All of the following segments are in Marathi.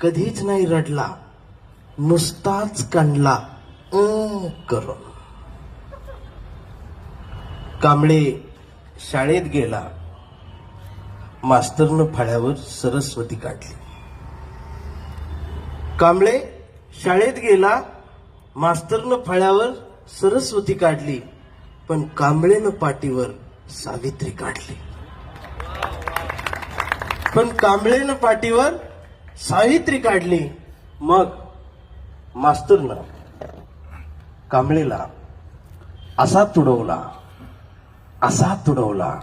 कधीच नाही रडला, नुसताच कांडला करून. कांबळे शाळेत गेला, मास्तरनं फळ्यावर सरस्वती काढली. कांबळे शाळेत गेला, मास्तरनं फळ्यावर सरस्वती काढली, पण कांबळेनं पाटीवर सावित्री काढली. पण कांबळेनं पाटीवर सावित्री काढली. मग मास्तरनं कांबळेला असा तुडवला, असा तुडवला,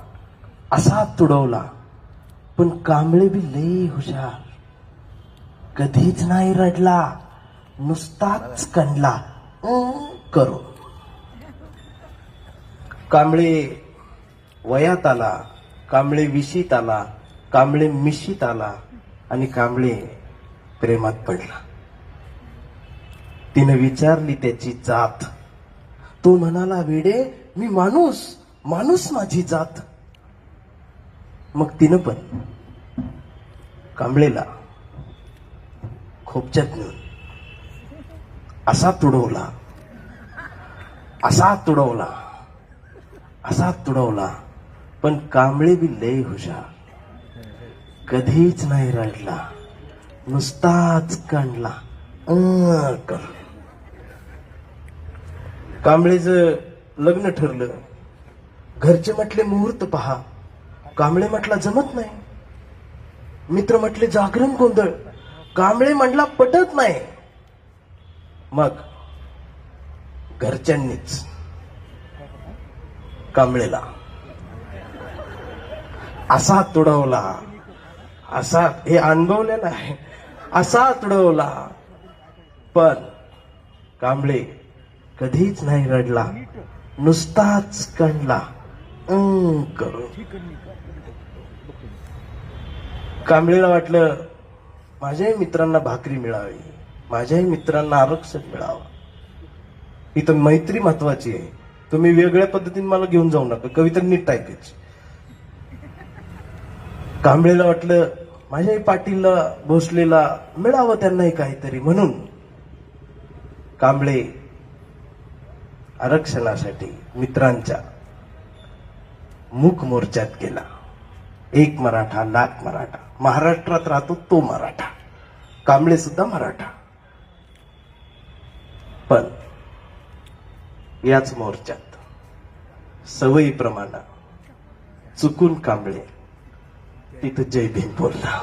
असा तुडवला, पण कांबळे बी लई हुशार, कधीच नाही रडला, नुसताच कंडला करून. कांबळे वयात आला, कांबळे विशीत आला, कांबळे मिशीत आला आणि कांबळे प्रेमात पडला. तिने विचारली त्याची जात. तो म्हणाला, वेडे मी माणूस, माणूस माझी जात. मग तिनं पण कांबळेला खोपच्यात नेऊन असा तुडवला, असा तुडवला, असा तुडवला, पण कांबळे बी लय हुशार, कधीच नाही रडला, नुसताच कांडला कर. कांबळेचं लग्न ठरलं. घरचे म्हटले मुहूर्त पहा. कांबळे म्हटला जमत नाही. मित्र म्हटले जागरण गोंधळ. कांबळे म्हटला पटत नाही. मग घरच्यांनीच कांबळेला असा तुडवला, असा, हे अनुभवलेला आहे, असा तुडवला, पण कांबळे कधीच नाही रडला, नुसताच कंडला करून. कांबळेला वाटलं माझ्याही मित्रांना भाकरी मिळावी, माझ्याही मित्रांना आरक्षण मिळावं. इथं मैत्री महत्वाची आहे. तुम्ही वेगळ्या पद्धतीने मला घेऊन जाऊ नका, कविता नीट ऐकायची. कांबळेला वाटलं माझ्याही पाटीलला, भोसलेला मिळावं त्यांनाही काहीतरी, म्हणून कांबळे आरक्षणासाठी मित्रांच्या मूक मोर्चात गेला. एक मराठा लाख मराठा, महाराष्ट्रात राहतो तो मराठा, कांबळे सुद्धा मराठा. पण याच मोर्चात सवयीप्रमाणे चुकून कांबळे तिथं जय भीम बोलला.